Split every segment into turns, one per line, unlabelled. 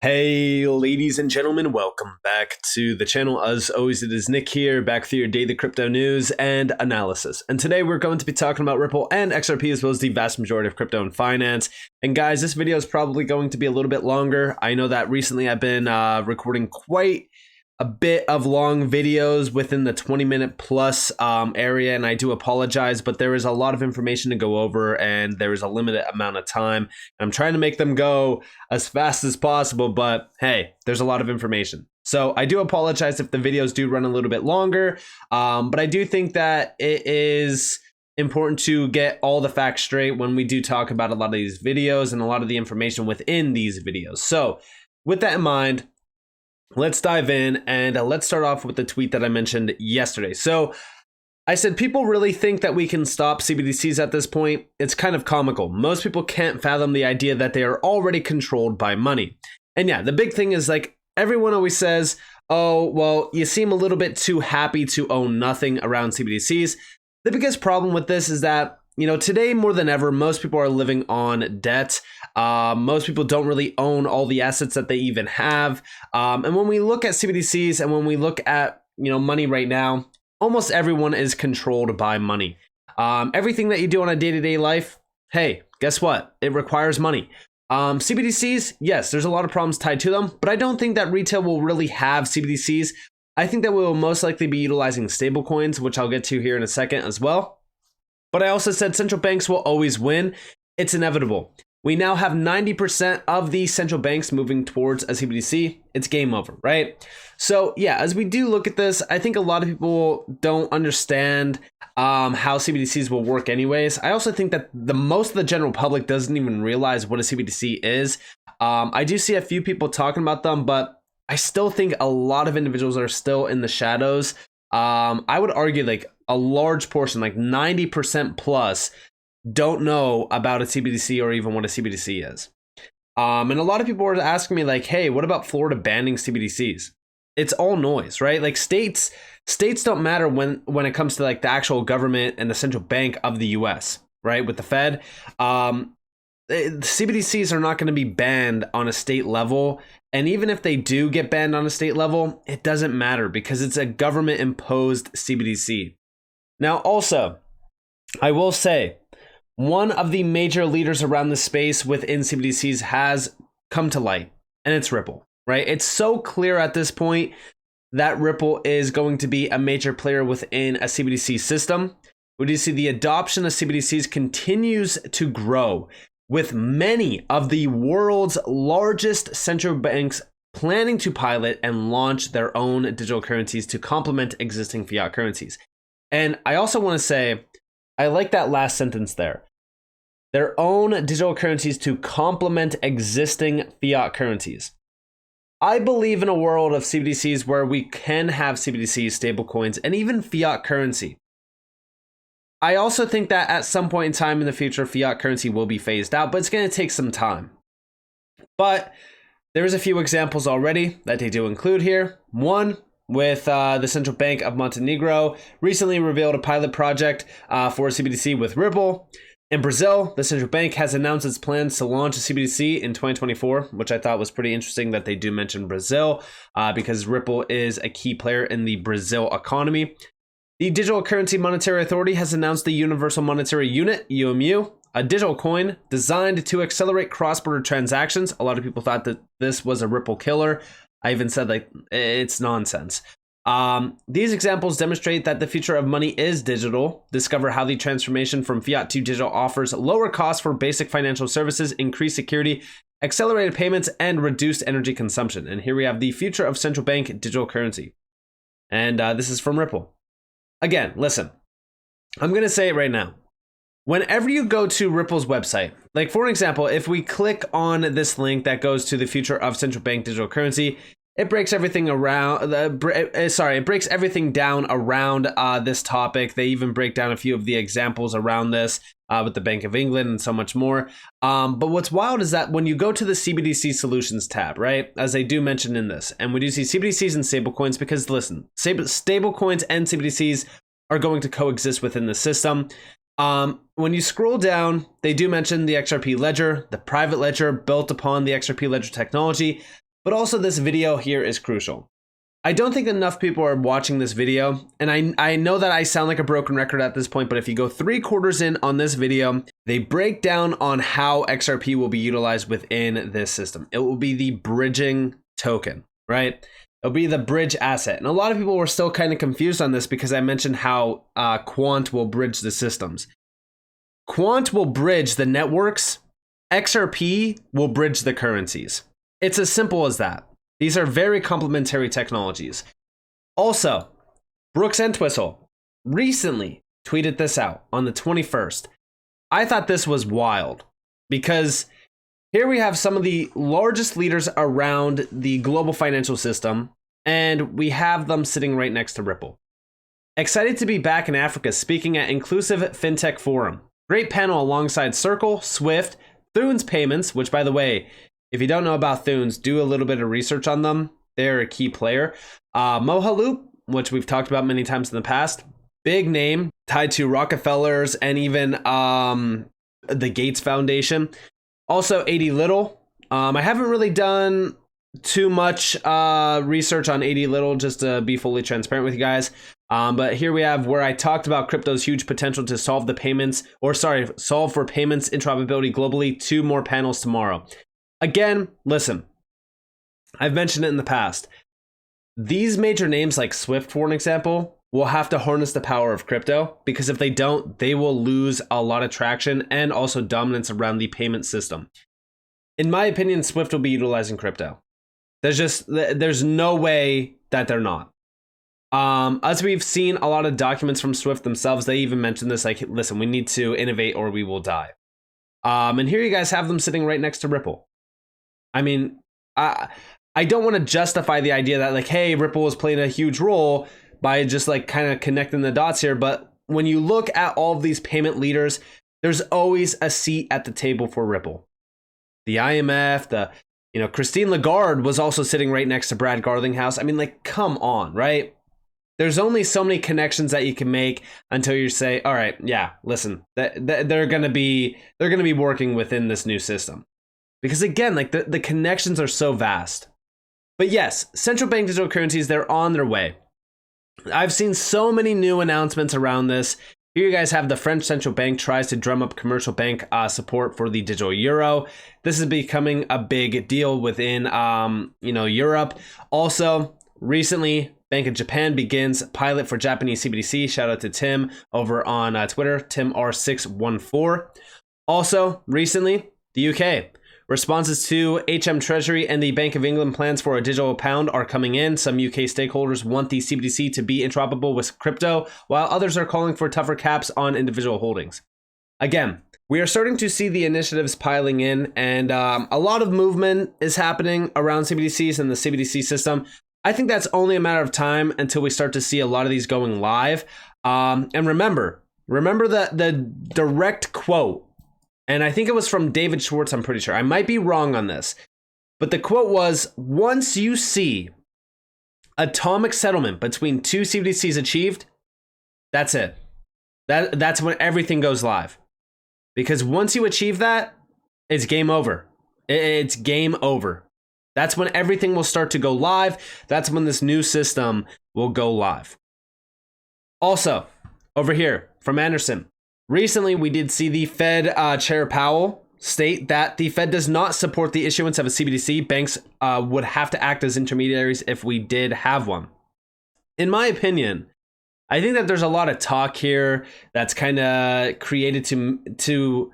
Hey, ladies and gentlemen, welcome back to the channel. As always, it is Nick here, back for your daily crypto news and analysis. And today we're going to be talking about Ripple and XRP, as well as the vast majority of crypto and finance. And guys, this video is probably going to be a little bit longer. I know that recently I've been recording quite a bit of long videos within the 20-minute plus area, and I do apologize, but there is a lot of information to go over and there is a limited amount of time. I'm trying to make them go as fast as possible, but hey, there's a lot of information. So I do apologize if the videos do run a little bit longer, but I do think that it is important to get all the facts straight when we do talk about a lot of these videos and a lot of the information within these videos. So with that in mind, let's dive in and let's start off with the tweet that I mentioned yesterday. So I said people really think that we can stop CBDCs at this point. It's kind of comical. Most people can't fathom the idea that they are already controlled by money. And yeah, the big thing is like everyone always says, oh, well, you seem a little bit too happy to own nothing around CBDCs. The biggest problem with this is that, you know, today more than ever, most people are living on debt. Most people don't really own all the assets that they even have. And when we look at CBDCs and when we look at, you know, money right now, almost everyone is controlled by money. Everything that you do on a day-to-day life, hey, guess what? It requires money. CBDCs, yes, there's a lot of problems tied to them, but I don't think that retail will really have CBDCs. I think that we will most likely be utilizing stablecoins, which I'll get to here in a second as well. But I also said central banks will always win. It's inevitable. We now have 90% of the central banks moving towards a CBDC. It's game over, right? So yeah, as we do look at this, I think a lot of people don't understand how CBDCs will work anyways. I also think that most of the general public doesn't even realize what a CBDC is. I do see a few people talking about them, but I still think a lot of individuals are still in the shadows. I would argue like a large portion, like 90% plus, don't know about a CBDC or even what a CBDC is. And a lot of people were asking me like, hey, what about Florida banning CBDCs? It's all noise, right? Like states don't matter when it comes to like the actual government and the central bank of the US, right? With the Fed, CBDCs are not going to be banned on a state level. And even if they do get banned on a state level, it doesn't matter because it's a government imposed CBDC. Now, also, I will say one of the major leaders around the space within CBDCs has come to light, and it's Ripple, right? It's so clear at this point that Ripple is going to be a major player within a CBDC system. We do see the adoption of CBDCs continues to grow, with many of the world's largest central banks planning to pilot and launch their own digital currencies to complement existing fiat currencies. And I also want to say, I like that last sentence there. Their own digital currencies to complement existing fiat currencies. I believe in a world of CBDCs where we can have CBDCs, stablecoins, and even fiat currency. I also think that at some point in time in the future, fiat currency will be phased out, but it's going to take some time. But there's a few examples already that they do include here. One, with the Central Bank of Montenegro, recently revealed a pilot project for a CBDC with Ripple. In Brazil, the central bank has announced its plans to launch a CBDC in 2024, which I thought was pretty interesting that they do mention Brazil because Ripple is a key player in the Brazil economy. The Digital Currency Monetary Authority has announced the Universal Monetary Unit, UMU, a digital coin designed to accelerate cross-border transactions. A lot of people thought that this was a Ripple killer. I even said like it's nonsense. These examples demonstrate that the future of money is digital. Discover how the transformation from fiat to digital offers lower costs for basic financial services, increased security, accelerated payments, and reduced energy consumption. And here we have the future of central bank digital currency. And this is from Ripple. Again, listen, I'm going to say it right now. Whenever you go to Ripple's website, like for example, if we click on this link that goes to the future of central bank digital currency, it breaks everything around. It breaks everything down around this topic. They even break down a few of the examples around this with the Bank of England and so much more. But what's wild is that when you go to the CBDC Solutions tab, right, as they do mention in this, and we do see CBDCs and stablecoins because listen, stablecoins and CBDCs are going to coexist within the system. When you scroll down, they do mention the XRP ledger, the private ledger built upon the XRP ledger technology. But also this video here is crucial. I don't think enough people are watching this video, and I know that I sound like a broken record at this point, but if you go 3/4 in on this video, they break down on how XRP will be utilized within this system. It will be the bridging token, right? It'll be the bridge asset. And a lot of people were still kind of confused on this because I mentioned how Quant will bridge the systems. Quant will bridge the networks. XRP will bridge the currencies. It's as simple as that. These are very complementary technologies. Also, Brooks Entwistle recently tweeted this out on the 21st. I thought this was wild because here we have some of the largest leaders around the global financial system, and we have them sitting right next to Ripple. Excited to be back in Africa speaking at Inclusive FinTech Forum. Great panel alongside Circle, Swift, Thunes Payments, which by the way, if you don't know about Thunes, do a little bit of research on them. They're a key player. Mohaloop, which we've talked about many times in the past. Big name tied to Rockefellers and even the Gates Foundation. Also, 80 Little. I haven't really done too much research on 80 Little, just to be fully transparent with you guys. But here we have where I talked about crypto's huge potential to solve for payments interoperability globally. 2 more panels tomorrow. Again, listen, I've mentioned it in the past. These major names like Swift, for an example, will have to harness the power of crypto because if they don't, they will lose a lot of traction and also dominance around the payment system. In my opinion, Swift will be utilizing crypto. There's no way that they're not. As we've seen a lot of documents from Swift themselves, they even mentioned this, like, listen, we need to innovate or we will die. And here you guys have them sitting right next to Ripple. I mean, I don't want to justify the idea that like, hey, Ripple is playing a huge role by just like kind of connecting the dots here. But when you look at all of these payment leaders, there's always a seat at the table for Ripple. The IMF, Christine Lagarde was also sitting right next to Brad Garlinghouse. I mean, like, come on, right? There's only so many connections that you can make until you say, all right, yeah, listen, they're gonna be working within this new system. Because again, like the connections are so vast. But yes, central bank digital currencies, they're on their way. I've seen so many new announcements around this. Here you guys have the French central bank tries to drum up commercial bank support for the digital euro. This is becoming a big deal within Europe. Also, recently, Bank of Japan begins pilot for Japanese CBDC. Shout out to Tim over on Twitter, TimR614. Also, recently, the UK. Responses to HM Treasury and the Bank of England plans for a digital pound are coming in. Some UK stakeholders want the CBDC to be interoperable with crypto, while others are calling for tougher caps on individual holdings. Again, we are starting to see the initiatives piling in, and a lot of movement is happening around CBDCs and the CBDC system. I think that's only a matter of time until we start to see a lot of these going live. And remember the direct quote. And I think it was from David Schwartz, I'm pretty sure. I might be wrong on this. But the quote was, once you see atomic settlement between 2 CBDCs achieved, that's it. That's when everything goes live. Because once you achieve that, it's game over. It's game over. That's when everything will start to go live. That's when this new system will go live. Also, over here from Anderson. Recently, we did see the Fed Chair Powell state that the Fed does not support the issuance of a CBDC. Banks would have to act as intermediaries if we did have one. In my opinion, I think that there's a lot of talk here that's kind of created to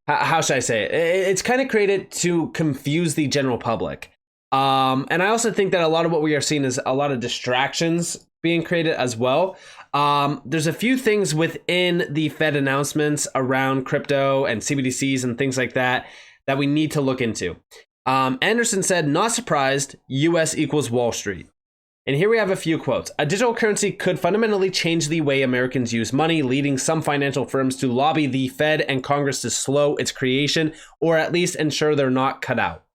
how should I say it? It's kind of created to confuse the general public. And I also think that a lot of what we are seeing is a lot of distractions being created as well. There's a few things within the Fed announcements around crypto and CBDCs and things like that that we need to look into. Anderson said, not surprised, US equals Wall Street. And here we have a few quotes. A digital currency could fundamentally change the way Americans use money, leading some financial firms to lobby the Fed and Congress to slow its creation, or at least ensure they're not cut out.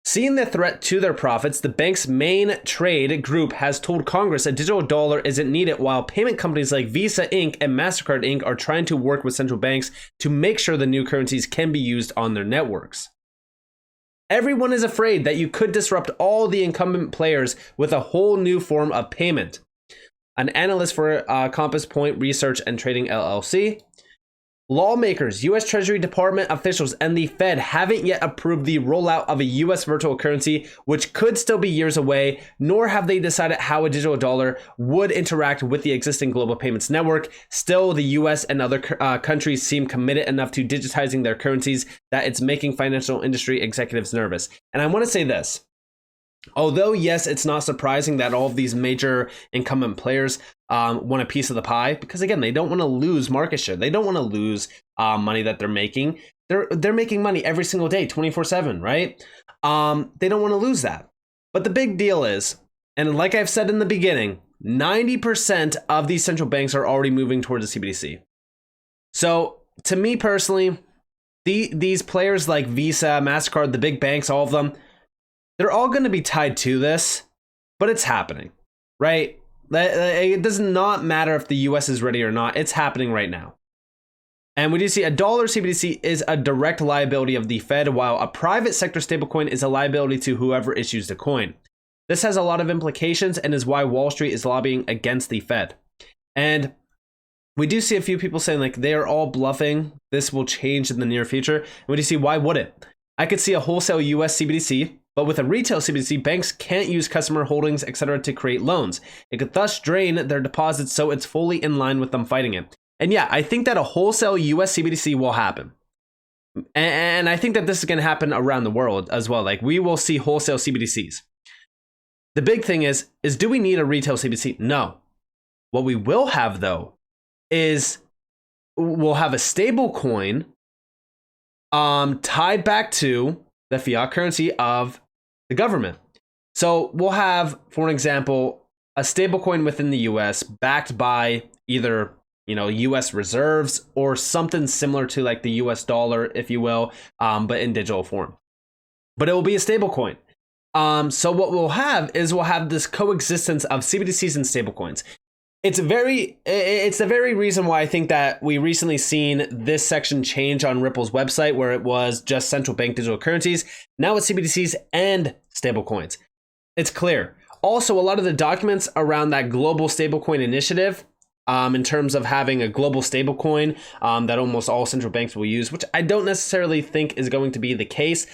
Seeing the threat to their profits, the bank's main trade group has told Congress a digital dollar isn't needed, while payment companies like Visa Inc. and MasterCard Inc. are trying to work with central banks to make sure the new currencies can be used on their networks. Everyone is afraid that you could disrupt all the incumbent players with a whole new form of payment. An analyst for Compass Point Research and Trading LLC. Lawmakers, U.S. Treasury Department officials, and the Fed haven't yet approved the rollout of a U.S. virtual currency, which could still be years away, nor have they decided how a digital dollar would interact with the existing global payments network. Still, the U.S. and other countries seem committed enough to digitizing their currencies that it's making financial industry executives nervous. And I want to say this. Although, yes, it's not surprising that all of these major incumbent players want a piece of the pie, because again, they don't want to lose market share. They don't want to lose money that they're making. They're making money every single day, 24/7, right? They don't want to lose that. But the big deal is, and like I've said in the beginning, 90% of these central banks are already moving towards the CBDC. So to me personally, these players like Visa, MasterCard, the big banks, all of them, they're all going to be tied to this, but it's happening, right? It does not matter if the US is ready or not. It's happening right now. And we do see a dollar CBDC is a direct liability of the Fed, while a private sector stablecoin is a liability to whoever issues the coin. This has a lot of implications and is why Wall Street is lobbying against the Fed. And we do see a few people saying like they're all bluffing. This will change in the near future. And we do see why would it? I could see a wholesale US CBDC. But with a retail CBDC, banks can't use customer holdings, etc. to create loans. It could thus drain their deposits, so it's fully in line with them fighting it. And yeah, I think that a wholesale US CBDC will happen. And I think that this is going to happen around the world as well. Like we will see wholesale CBDCs. The big thing is do we need a retail CBDC? No. What we will have though is we'll have a stable coin tied back to the fiat currency of the government. So we'll have, for an example, a stablecoin within the US backed by either, US reserves or something similar to like the US dollar, if you will, but in digital form. But it will be a stablecoin. So what we'll have is we'll have this coexistence of CBDCs and stablecoins. It's the very reason why I think that we recently seen this section change on Ripple's website, where it was just central bank digital currencies. Now it's CBDCs and stablecoins. It's clear. Also, a lot of the documents around that global stablecoin initiative, in terms of having a global stablecoin that almost all central banks will use, which I don't necessarily think is going to be the case.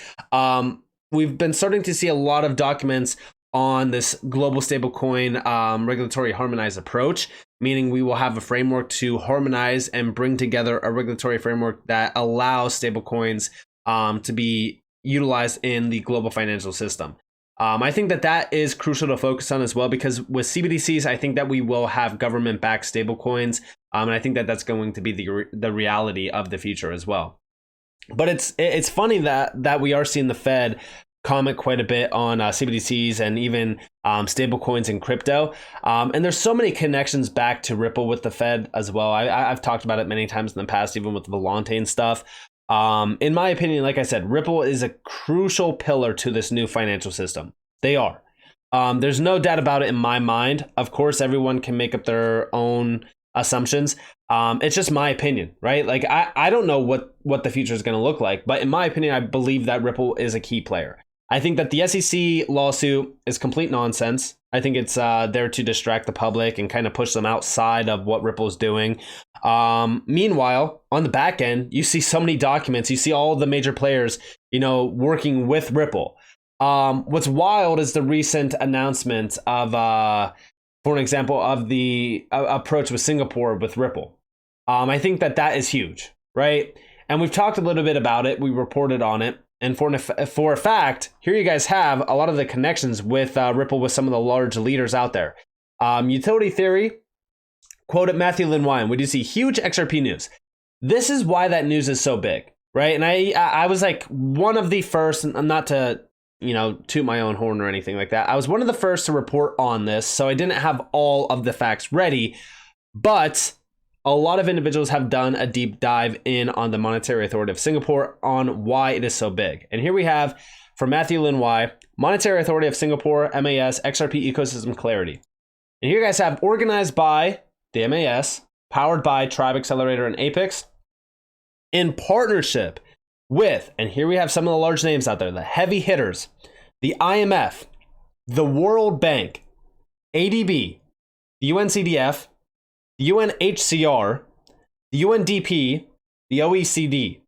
We've been starting to see a lot of documents on this global stablecoin regulatory harmonized approach, meaning we will have a framework to harmonize and bring together a regulatory framework that allows stablecoins to be utilized in the global financial system. I think that is crucial to focus on as well, because with CBDCs, I think that we will have government-backed stablecoins, and I think that that's going to be the reality of the future as well. But it's funny that we are seeing the Fed comment quite a bit on CBDCs and even stablecoins and crypto. And there's so many connections back to Ripple with the Fed as well. I've talked about it many times in the past, even with the Volante and stuff. In my opinion, like I said, Ripple is a crucial pillar to this new financial system. They are. There's no doubt about it in my mind. Of course, everyone can make up their own assumptions. It's just my opinion, right? Like I don't know what the future is going to look like, but in my opinion, I believe that Ripple is a key player. I think that the SEC lawsuit is complete nonsense. I think it's there to distract the public and kind of push them outside of what Ripple's doing. Meanwhile, on the back end, you see so many documents. You see all the major players, working with Ripple. What's wild is the recent announcement of, for an example, of the approach with Singapore with Ripple. I think that is huge, right? And we've talked a little bit about it. We reported on it. And for a fact, here you guys have a lot of the connections with Ripple with some of the large leaders out there. Utility Theory, quoted Matthew Lin Wine. We do see huge XRP news. This is why that news is so big, right? And I was like one of the first, and not to toot my own horn or anything like that. I was one of the first to report on this, so I didn't have all of the facts ready, but a lot of individuals have done a deep dive in on the Monetary Authority of Singapore on why it is so big. And here we have from Matthew Lin Y, Monetary Authority of Singapore, MAS, XRP Ecosystem Clarity. And here you guys have organized by the MAS, powered by Tribe Accelerator and Apex, in partnership with, and here we have some of the large names out there, the heavy hitters, the IMF, the World Bank, ADB, the UNCDF, the UNHCR, the UNDP, the OECD.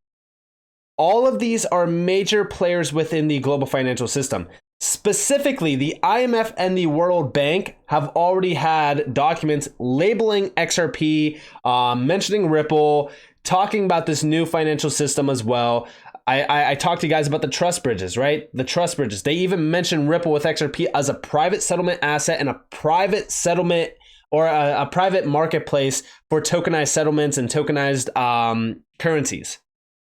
All of these are major players within the global financial system. Specifically, the IMF and the World Bank have already had documents labeling XRP, mentioning Ripple, talking about this new financial system as well. I talked to you guys about the trust bridges, right? The trust bridges. They even mentioned Ripple with XRP as a private settlement asset and a private settlement or a private marketplace for tokenized settlements and tokenized currencies.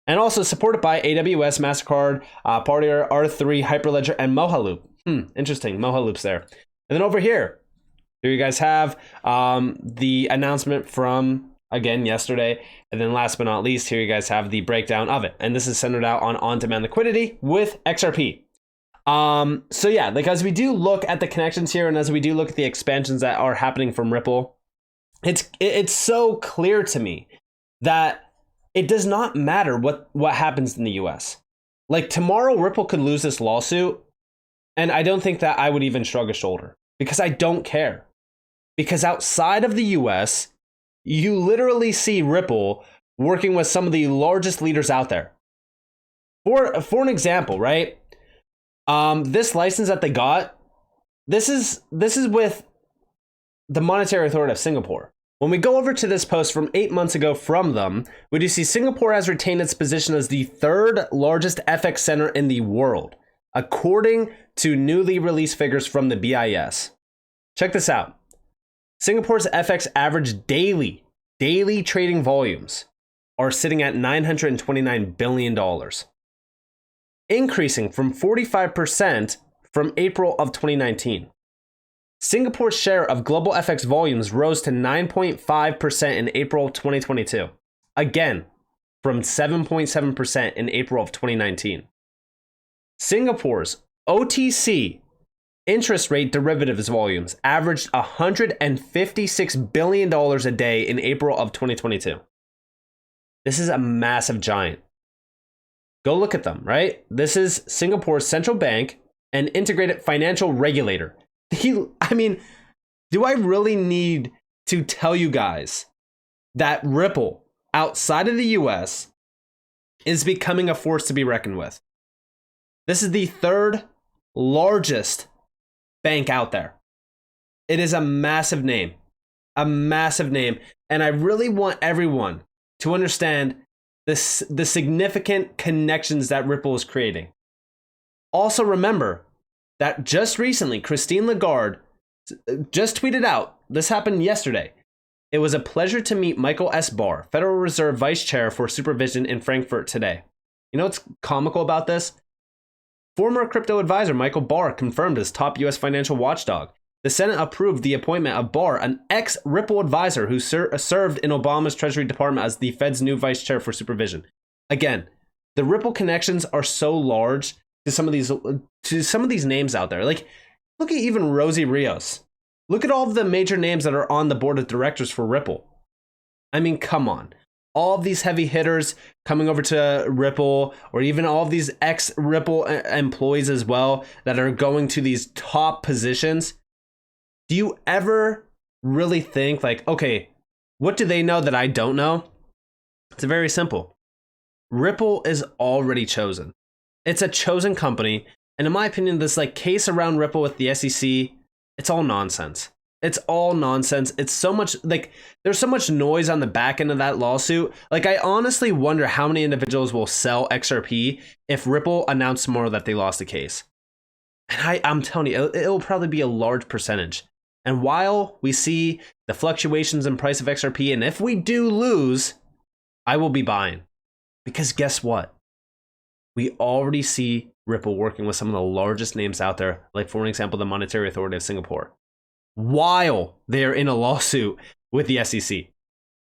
And also supported by AWS, MasterCard, Partier, R3, Hyperledger, and Mohaloop. Interesting, Mohaloop's there. And then over here you guys have the announcement from, again, yesterday. And then last but not least, here you guys have the breakdown of it. And this is centered out on on-demand liquidity with XRP. So yeah, like as we do look at the connections here and as we do look at the expansions that are happening from Ripple, it's so clear to me that it does not matter what happens in the US. Like tomorrow, Ripple could lose this lawsuit, and I don't think that I would even shrug a shoulder because I don't care. Because outside of the US, you literally see Ripple working with some of the largest leaders out there. For an example, right? This license that they got, this is with the Monetary Authority of Singapore. When we go over to this post from 8 months ago from them, we do see Singapore has retained its position as the third largest FX center in the world, according to newly released figures from the BIS. Check this out. Singapore's FX average daily trading volumes are sitting at $929 billion, increasing from 45% from April of 2019. Singapore's share of global FX volumes rose to 9.5% in April 2022, again from 7.7% in April of 2019. Singapore's OTC interest rate derivatives volumes averaged $156 billion a day in April of 2022. This is a massive giant. Go look at them, right? This is Singapore's central bank and integrated financial regulator. I mean, do I really need to tell you guys that Ripple outside of the US is becoming a force to be reckoned with? This is the third largest bank out there. It is a massive name, and I really want everyone to understand the significant connections that Ripple is creating. Also remember that just recently, Christine Lagarde just tweeted out, this happened yesterday. It was a pleasure to meet Michael S. Barr, Federal Reserve Vice Chair for Supervision in Frankfurt today. You know what's comical about this? Former crypto advisor Michael Barr confirmed as top U.S. financial watchdog. The Senate approved the appointment of Barr, an ex-Ripple advisor who served in Obama's Treasury Department as the Fed's new Vice Chair for Supervision. Again, the Ripple connections are so large to some of these names out there. Like, look at even Rosie Rios. Look at all of the major names that are on the board of directors for Ripple. I mean, come on. All of these heavy hitters coming over to Ripple, or even all of these ex-Ripple employees as well that are going to these top positions. Do you ever really think like, okay, what do they know that I don't know? It's very simple. Ripple is already chosen. It's a chosen company. And in my opinion, this like case around Ripple with the SEC, it's all nonsense. It's all nonsense. It's so much like there's so much noise on the back end of that lawsuit. Like I honestly wonder how many individuals will sell XRP if Ripple announced tomorrow that they lost the case. And I'm telling you, it'll probably be a large percentage. And while we see the fluctuations in price of XRP, and if we do lose, I will be buying. Because guess what? We already see Ripple working with some of the largest names out there, like for example, the Monetary Authority of Singapore, while they're in a lawsuit with the SEC.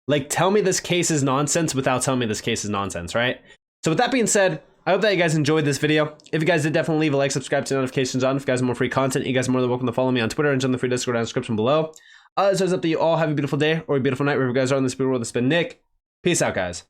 Like, tell me this case is nonsense without telling me this case is nonsense, right? So with that being said, I hope that you guys enjoyed this video. If you guys did, definitely leave a like, subscribe to notifications on. If you guys want more free content, you guys are more than welcome to follow me on Twitter and join the free Discord down in the description below. So it's up to you all. Have a beautiful day or a beautiful night wherever you guys are in this beautiful world. It's been Nick. Peace out, guys.